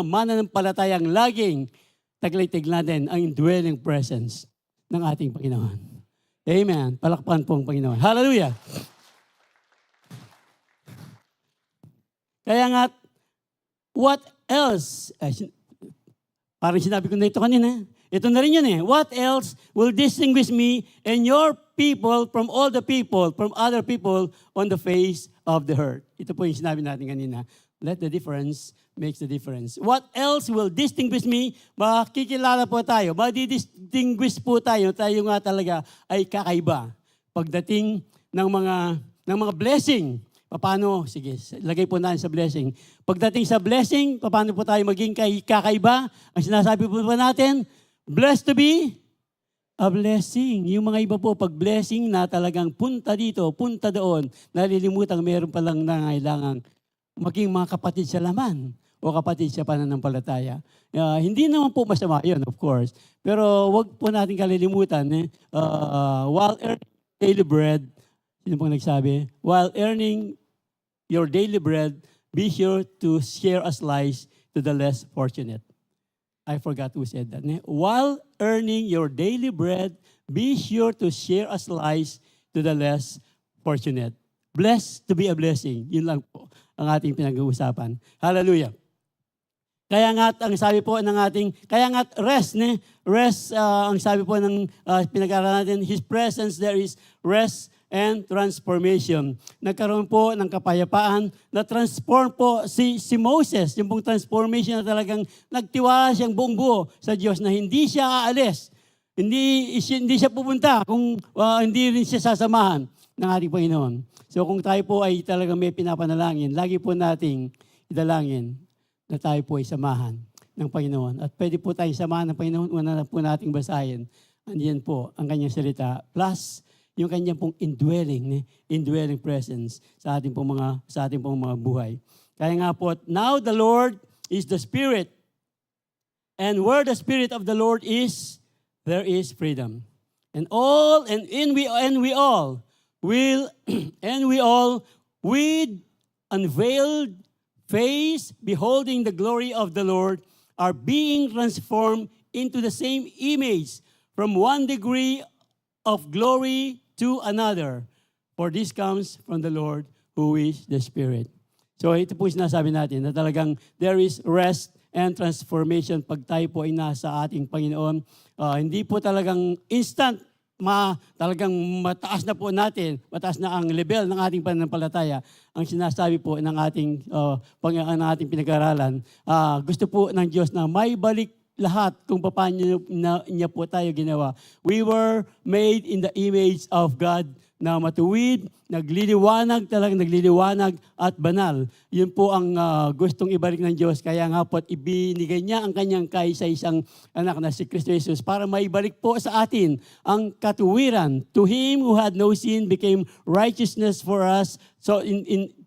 Speaker 1: mananampalatayang laging taglitig natin ang indwelling presence ng ating Panginoon. Amen. Palakpan po ang Panginoon. Hallelujah. Kaya nga, what else? Parang sinabi ko na ito kanina. Ito na rin yun eh. What else will distinguish me and your people from all the people, from other people on the face of the earth? Ito po yung sinabi natin kanina. Let the difference makes the difference. What else will distinguish me? Makikilala po tayo. Madidistinguish po tayo. Tayo nga talaga ay kakaiba. Pagdating ng mga blessing. Paano? Sige, lagay po natin sa blessing. Pagdating sa blessing, paano po tayo maging kakaiba? Ang sinasabi po natin, blessed to be a blessing. Yung mga iba po, pag blessing na talagang punta dito, punta doon, nalilimutan meron palang nangailangang maging mga kapatid sa laman o kapatid sa pananampalataya. Hindi naman po masama yun, of course. Pero wag po natin kalilimutan, while earning daily bread, sino pong nagsabi? While earning your daily bread, be sure to share a slice to the less fortunate. I forgot who said that. While earning your daily bread, be sure to share a slice to the less fortunate. Blessed to be a blessing. Yun lang po ang ating pinag-uusapan. Hallelujah. Kaya nga, ang sabi po ng ating, rest, rest, ang sabi po ng pinag-aaralan natin, His presence, there is rest and transformation. Nagkaroon po ng kapayapaan, na-transform po si Moses, yung pong transformation na talagang nagtiwala siyang buong buo sa Diyos na hindi siya aalis, hindi siya pupunta kung hindi rin siya sasamahan ng ating Panginoon. So kung tayo po ay talagang may pinapanalangin, lagi po nating idalangin na tayo po ay samahan ng Panginoon. At pwede po tayong samahan ng Panginoon, una na po nating basahin. Andiyan po ang kanyang salita. Plus, yung kanyang pong indwelling presence sa ating pong mga buhay. Kaya nga po, now the Lord is the Spirit. And where the Spirit of the Lord is, there is freedom. And we all with unveiled face, beholding the glory of the Lord, are being transformed into the same image from one degree of glory to another. For this comes from the Lord who is the Spirit. So ito po sinasabi natin na talagang there is rest and transformation pag tayo po ay nasa ating Panginoon. Hindi po talagang instant, talagang mataas na po natin, mataas na ang level ng ating pananampalataya. Ang sinasabi po ng ating pinag-aralan, gusto po ng Diyos na may balik lahat kung paano niya po tayo ginawa. We were made in the image of God na matuwid, nagliliwanag at banal. Yun po ang gustong ibalik ng Diyos. Kaya nga po ibinigay niya ang kanyang kaisa-isang anak na si Kristo Jesus para maibalik po sa atin ang katuwiran. To Him who had no sin became righteousness for us, so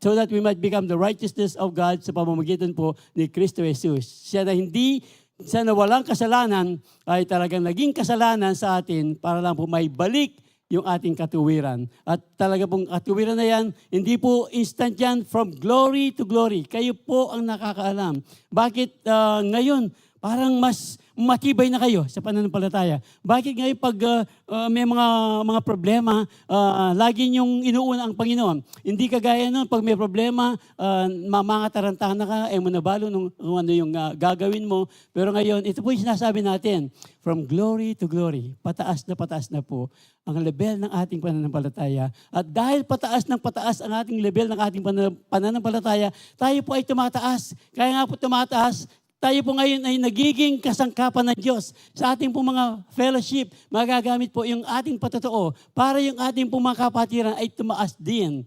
Speaker 1: that we might become the righteousness of God sa pamamagitan po ni Kristo Jesus. Siya na walang kasalanan ay talagang naging kasalanan sa atin para lang po maibalik yung ating katuwiran. At talaga pong katuwiran na yan, hindi po instant yan from glory to glory. Kayo po ang nakakaalam. Bakit ngayon parang mas matibay na kayo sa pananampalataya? Bakit ngayon pag may mga problema, lagi niyong inuuna ang Panginoon? Hindi kagaya nun, pag may problema, mamangatarantahan na ka, mo nabalo nung ano yung gagawin mo. Pero ngayon, ito po yung sinasabi natin, from glory to glory, pataas na po ang level ng ating pananampalataya. At dahil pataas ang ating level ng ating pananampalataya, tayo po ay tumataas. Kaya nga po tumataas, tayo po ngayon ay nagiging kasangkapan ng Diyos sa ating pong mga fellowship. Magagamit po yung ating patotoo para yung ating pong mga kapatiran ay tumaas din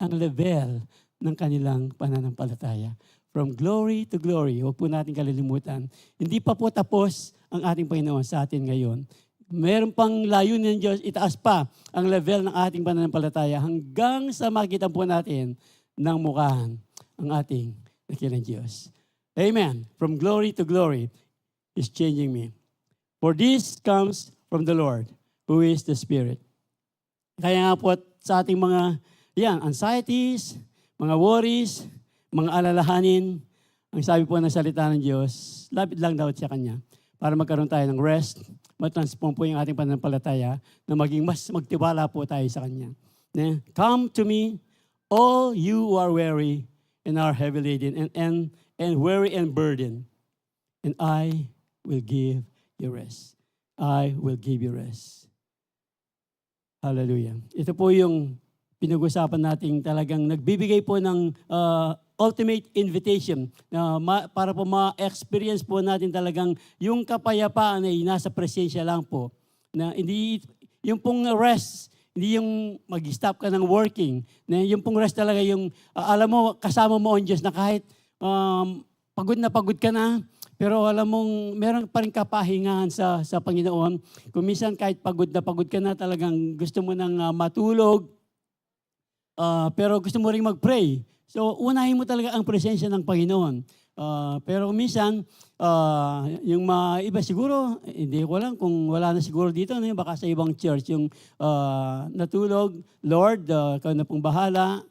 Speaker 1: ang level ng kanilang pananampalataya. From glory to glory, huwag po natin kalilimutan. Hindi pa po tapos ang ating Panginoon sa atin ngayon. Meron pang layunin ng Diyos, itaas pa ang level ng ating pananampalataya hanggang sa makita po natin ng mukhaan ang ating dakilang Diyos. Amen. From glory to glory is changing me. For this comes from the Lord, who is the Spirit. Kaya nga po sa ating mga anxieties, mga worries, mga alalahanin, Ang sabi po ng salita ng Diyos, lapit lang daw sa Kanya para magkaroon tayo ng rest, matransform po yung ating pananampalataya na maging mas magtiwala po tayo sa Kanya. Come to me, all you who are weary and are heavy laden and weary and burdened, and I will give you rest. I will give you rest. Hallelujah. Ito po yung pinag-usapan natin talagang nagbibigay po ng ultimate invitation para po ma-experience po natin talagang yung kapayapaan ay nasa presensya lang po. Na hindi, yung pong rest, hindi yung mag-stop ka ng working. Na yung pong rest talaga yung, alam mo, kasama mo ang Diyos na kahit pagod ka na, pero alam mong meron pa rin kapahingahan sa Panginoon. Kung minsan kahit pagod ka na talagang gusto mo nang matulog, pero gusto mo rin mag-pray. So, unahin mo talaga ang presensya ng Panginoon. Pero minsan, yung mga iba siguro, hindi ko alam kung wala na siguro dito, baka sa ibang church, yung natulog, Lord, ikaw na pong bahala,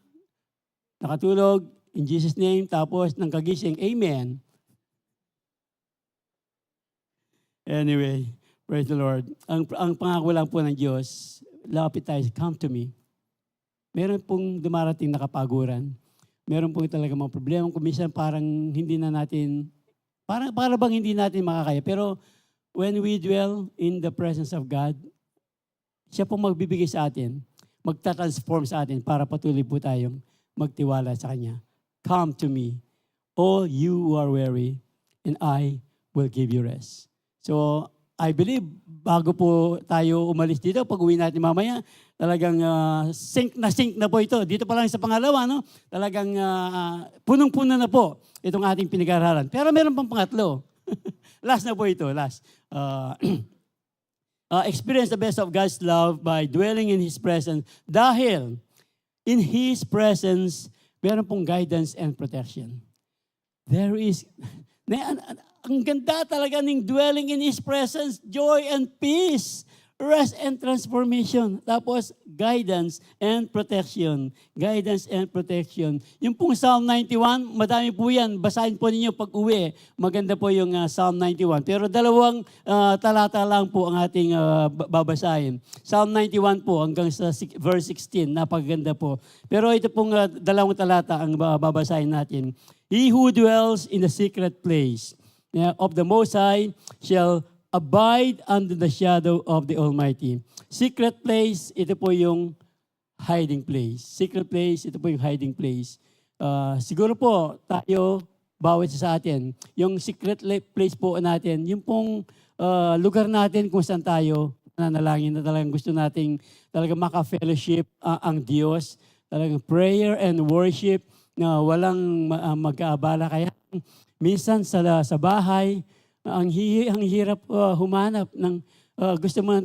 Speaker 1: nakatulog, in Jesus' name, tapos nang kagising, Amen. Anyway, praise the Lord. Ang pangako lang po ng Diyos, lapit tayo, come to me. Meron pong dumarating na kapaguran. Meron pong talaga mga problema. Kung minsan parang hindi na natin, para bang hindi natin makakaya. Pero when we dwell in the presence of God, siya pong magbibigay sa atin, magta-transform sa atin para patuloy po tayong magtiwala sa Kanya. Come to me, all you who are weary, and I will give you rest. So, I believe, bago po tayo umalis dito, pag uwi natin mamaya, talagang sync na po ito. Dito pa lang sa pangalawa, no? Talagang punong-puno na po itong ating pinag-aaralan. Pero meron pang pangatlo. Last na po ito, last. Experience the best of God's love by dwelling in His presence. Dahil in His presence, meron pong guidance and protection. There is... Ang ganda talaga ng dwelling in His presence, joy and peace, rest and transformation. Tapos, guidance and protection. Guidance and protection. Yung pong Psalm 91, madami po yan. Basahin po ninyo pag uwi. Maganda po yung Psalm 91. Pero dalawang talata lang po ang ating babasahin. Psalm 91 po hanggang sa verse 16. Napakaganda po. Pero ito pong dalawang talata ang babasahin natin. He who dwells in the secret place of the Most High shall abide under the shadow of the Almighty. Secret place, ito po yung hiding place. Secret place, ito po yung hiding place. Siguro po tayo, bawat sa atin, yung secret place po natin, yung pong lugar natin kung saan tayo nanalangin na talagang gusto nating talagang maka-fellowship ang Diyos. Talagang prayer and worship na walang mag-aabala. Kaya minsan sa bahay, ang hirap humanap ng gusto mo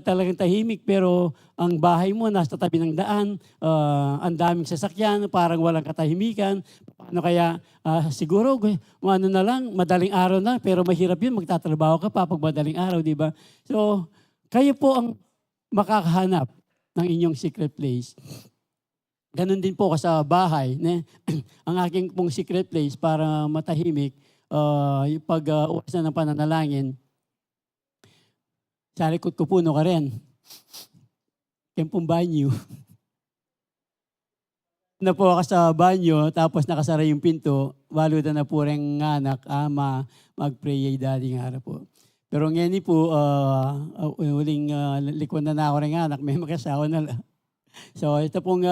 Speaker 1: talagang tahimik pero ang bahay mo nasa tabi ng daan, ang daming sasakyan, parang walang katahimikan. Paano kaya siguro ano na lang, madaling araw na pero mahirap yun, magtatrabaho ka pa pag madaling araw, di ba? So, kayo po ang makakahanap ng inyong secret place. Ganon din po ka sa bahay. Ang aking pong secret place para matahimik, pag uwas na ng pananalangin, sa likod ko puno ka rin. Yan pong banyo. Na po ako sa banyo, tapos nakasara yung pinto, waluda na po rin anak, ama, mag-pray daddy nga po. Pero ngayon po, huling likod na ako rin anak, may makasawa na lang. So ito pong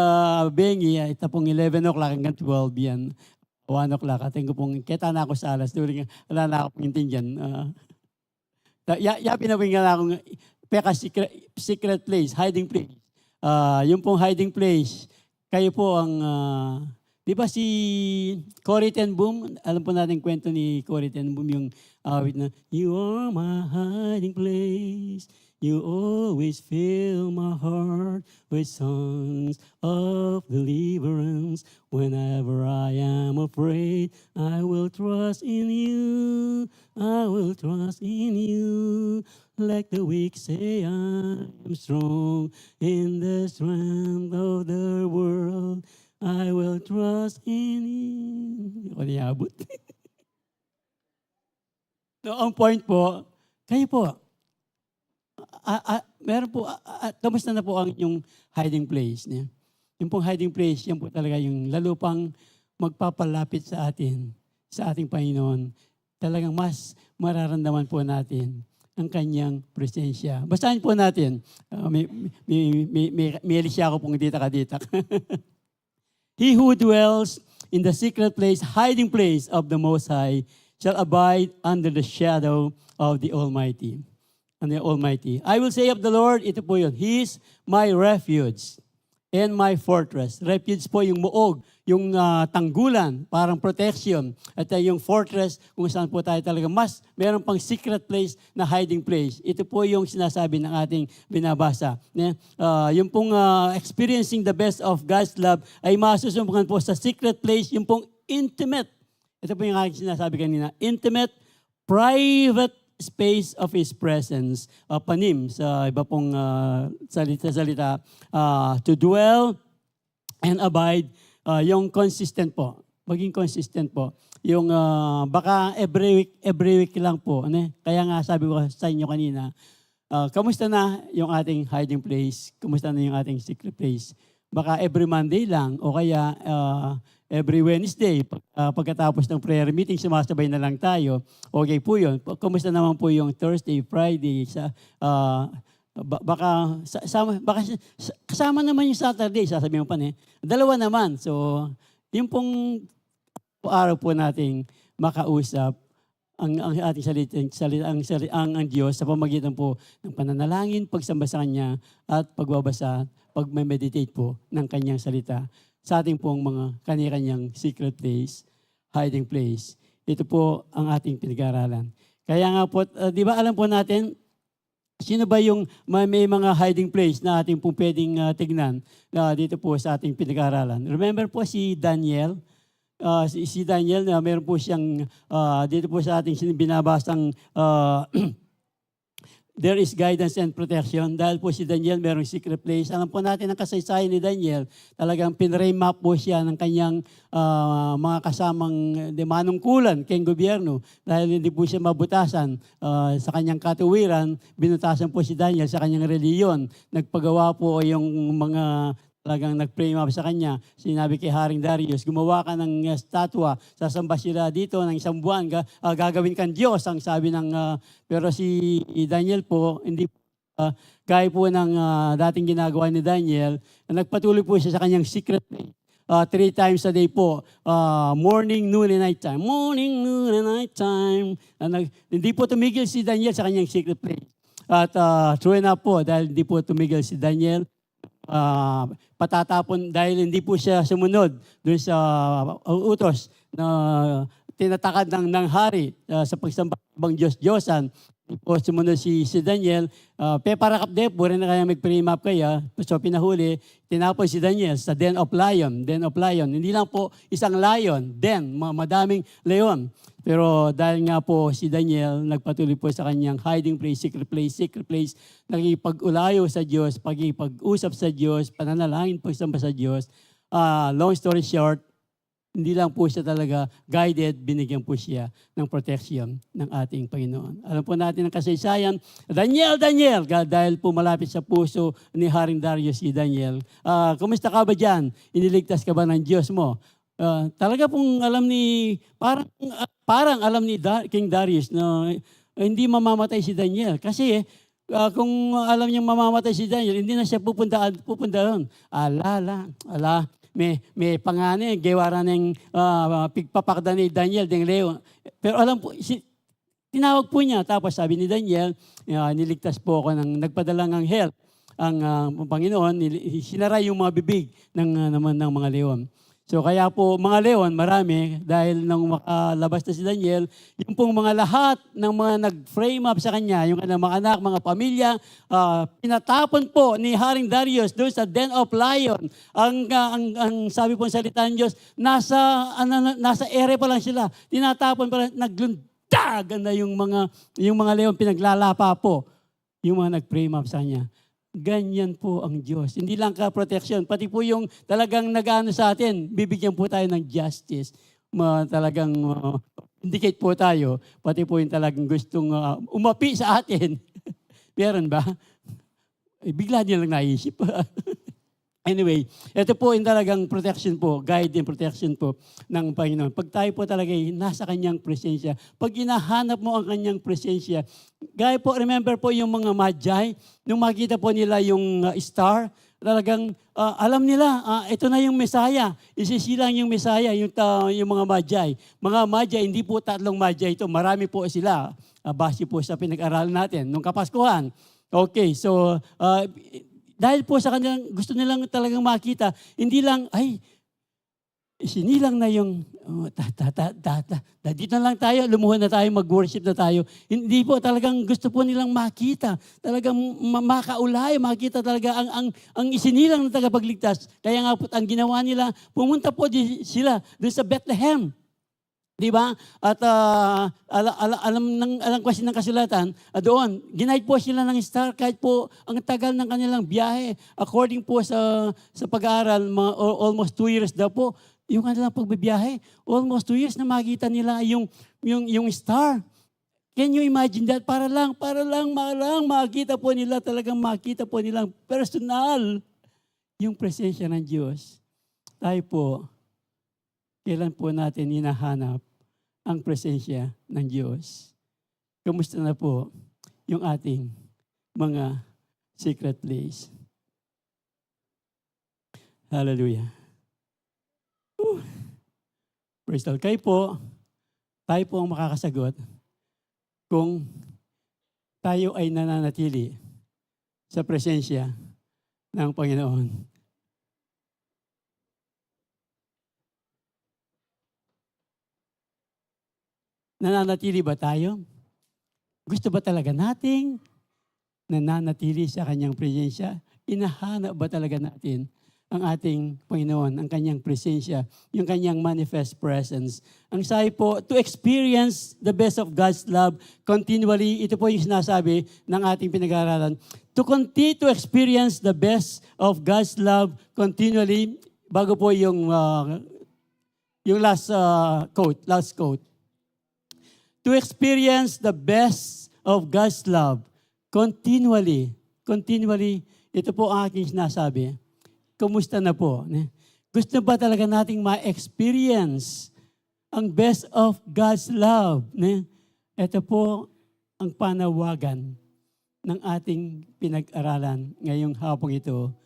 Speaker 1: bengi, ito pong 11 o'clock hanggang 12 yan. 1 o'clock. Ating ko pong kita na ako sa alas. Wala na ako pong dyan. Pinawingan na akong peka secret place, hiding place. Yung pong hiding place, kayo po ang, di ba si Corrie ten Boom? Alam po natin kwento ni Corrie ten Boom, yung awit na, You are my hiding place. You always fill my heart with songs of deliverance. Whenever I am afraid, I will trust in you. I will trust in you. Like the weak say, I am strong in the strength of the world. I will trust in you. Hindi ko niyabot. No, ang point po, kayo po, meron po, kamusta na po ang yung hiding place niya? Yung pong hiding place, yan po talaga yung lalo pang magpapalapit sa atin, sa ating Panginoon. Talagang mas mararamdaman po natin ang kanyang presensya. Basahin po natin. May Elisha ko pong dita-kadita. He who dwells in the secret place, hiding place of the Most High, shall abide under the shadow of the Almighty. And the Almighty. I will say of the Lord, ito po yun, He is my refuge and my fortress. Refuge po yung muog, yung tanggulan, parang protection. At yung fortress, kung saan po tayo talaga mas, meron pang secret place na hiding place. Ito po yung sinasabi ng ating binabasa. Yung pong experiencing the best of God's love ay masusumpungan po sa secret place, yung pong intimate. Ito po yung aking sinasabi kanina. Intimate, private space of His presence. Panim sa iba pong salita-salita. To dwell and abide. Yung consistent po. Maging consistent po. Yung baka every week lang po. Ano? Kaya nga sabi ko sa inyo kanina, kamusta na yung ating hiding place? Kamusta na yung ating secret place? Baka every Monday lang o kaya every Wednesday, pagkatapos ng prayer meeting, sumasabay na lang tayo. Okay po yun. Kumusta naman po yung Thursday, Friday, baka kasama naman yung Saturday, sasabihin mo pa dalawa naman. So, yung pong araw po nating makausap ang ating ang Diyos sa pamagitan po ng pananalangin, pagsamba sa Kanya, at pagbabasa, pag-meditate po ng Kanyang salita sa ating pong mga kanya-kanyang secret place, hiding place. Ito po ang ating pinag-aaralan. Kaya nga po, di ba alam po natin, sino ba yung may mga hiding place na ating pong pwedeng tignan dito po sa ating pinag-aaralan? Remember po si Daniel? Si Daniel, meron po siyang, dito po sa ating binabasang there is guidance and protection. Dahil po si Daniel merong secret place. Alam po natin ang kasaysayan ni Daniel. Talagang pinremap po siya ng kanyang mga kasamang manungkulan kay gobyerno. Dahil hindi po siya mabutasan sa kanyang katuwiran, binutasan po si Daniel sa kanyang reliyon. Nagpagawa po yung mga talagang nag-frame up sa kanya. Sinabi kay Haring Darius, gumawa ka ng statwa, sasamba sila dito ng isang buwan, gagawin kang Diyos, ang sabi ng, pero si Daniel po, hindi gaya po ng dating ginagawa ni Daniel, nagpatuloy po siya sa kanyang secret place. 3 times a day po, morning, noon, and night time. Morning, noon, and night time. Hindi po tumigil si Daniel sa kanyang secret place. At true enough po, dahil hindi po tumigil si Daniel, patatapon dahil hindi po siya sumunod doon sa utos na tinatakad ng hari sa pagsamba ng Diyos-Diyosan. Po sumunod si Daniel, parakap de po rin na kaya mag-frame up kaya, so pinahuli, tinapon si Daniel sa den of lion. Hindi lang po isang lion, madaming leon. Pero dahil nga po si Daniel, nagpatuloy po sa kanyang hiding place, secret place, nagipag-ulayo sa Diyos, pag-usap sa Diyos, pananalangin, pagsamba sa Diyos. Long story short, hindi lang po siya talaga guided, binigyan po siya ng protection ng ating Panginoon. Alam po natin ang kasaysayan, Daniel, dahil po malapit sa puso ni Haring Darius si Daniel. Kumusta ka ba dyan? Iniligtas ka ba ng Diyos mo? Talaga pong alam ni, parang alam ni King Darius na hindi mamamatay si Daniel. Kasi kung alam niyang mamamatay si Daniel, hindi na siya pupunta doon. May pangane, gewara ng pigpapakda ni Daniel, ding Leo. Pero alam po, tinawag po niya, tapos sabi ni Daniel, niligtas po ako ng nagpadalang anghel, ang Panginoon, sinara yung mga bibig ng mga leon. So kaya po mga leon, marami, dahil nang makalabas na si Daniel, yung pong mga lahat ng mga nag-frame up sa kanya, yung kanyang mga anak, mga pamilya, pinatapon po ni Haring Darius doon sa den of lion. Ang sabi po ng salita ng Diyos, nasa ere pa lang sila. Tinatapon pa lang, naglundag na yung mga leon pinaglalapa po. Yung mga nag-frame up sa kanya. Ganyan po ang Diyos. Hindi lang ka-protection, pati po yung talagang nag-ano sa atin, bibigyan po tayo ng justice. Talagang indicate po tayo, pati po yung talagang gustong umapi sa atin. Meron ba? Bigla niya lang naisip. Anyway, ito po yung talagang protection po, guide and protection po ng Panginoon. Pag tayo po talaga nasa kanyang presensya, pag hinahanap mo ang kanyang presensya, gaya po, remember po yung mga Magi, nung makita po nila yung star, talagang alam nila, ito na yung Messiah, isisilang yung Messiah, yung mga Magi. Mga Magi, hindi po tatlong Magi ito, marami po sila, base po sa pinag-aralan natin nung Kapaskuhan. Okay, so dahil po sa kanilang gusto nilang talagang makita, hindi lang, sinilang na yung, dito na lang tayo, lumuhan na tayo, mag-worship na tayo. Hindi po, talagang gusto po nilang makita, talagang makaulay, makita talaga ang isinilang na tagapagligtas. Kaya nga po, ang ginawa nila, pumunta po sila doon sa Bethlehem. Di ba? At alam kasi ng kasulatan, doon, ginaid po sila ng star kahit po ang tagal ng kanilang biyahe. According po sa pag-aaral, almost 2 years daw po, yung kanilang pagbibiyahe, almost 2 years na makita nila yung star. Can you imagine that? Para lang makita po nila, talagang makita po nilang personal yung presensya ng Diyos. Tayo po, kailan po natin hinahanap ang presensya ng Diyos? Kamusta na po yung ating mga secret place? Hallelujah. Praise the Lord. Tayo po ang makakasagot kung tayo ay nananatili sa presensya ng Panginoon. Nananatili ba tayo? Gusto ba talaga nating nananatili sa kanyang presensya? Inahanap ba talaga natin ang ating Panginoon, ang kanyang presensya, yung kanyang manifest presence? Ang sabi po, to experience the best of God's love continually, ito po yung sinasabi ng ating pinag-aaralan. To continue to experience the best of God's love continually, bago po yung last quote. To experience the best of God's love continually, ito po ang aking sinasabi. Kumusta na po? Gusto ba talaga nating ma-experience ang best of God's love? Ito po ang panawagan ng ating pinag-aralan ngayong hapong ito.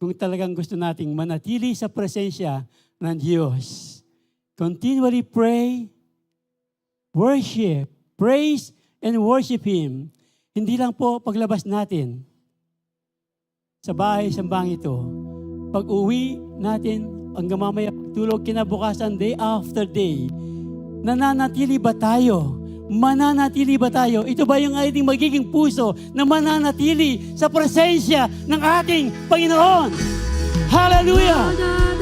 Speaker 1: Kung talagang gusto nating manatili sa presensya ng Diyos, continually pray, worship, praise, and worship Him. Hindi lang po paglabas natin sa bahay-sambang ito. Pag-uwi natin, hanggang mamaya pagtulog, kinabukasan, day after day, nananatili ba tayo? Mananatili ba tayo? Ito ba yung ating magiging puso na mananatili sa presensya ng ating Panginoon? Hallelujah!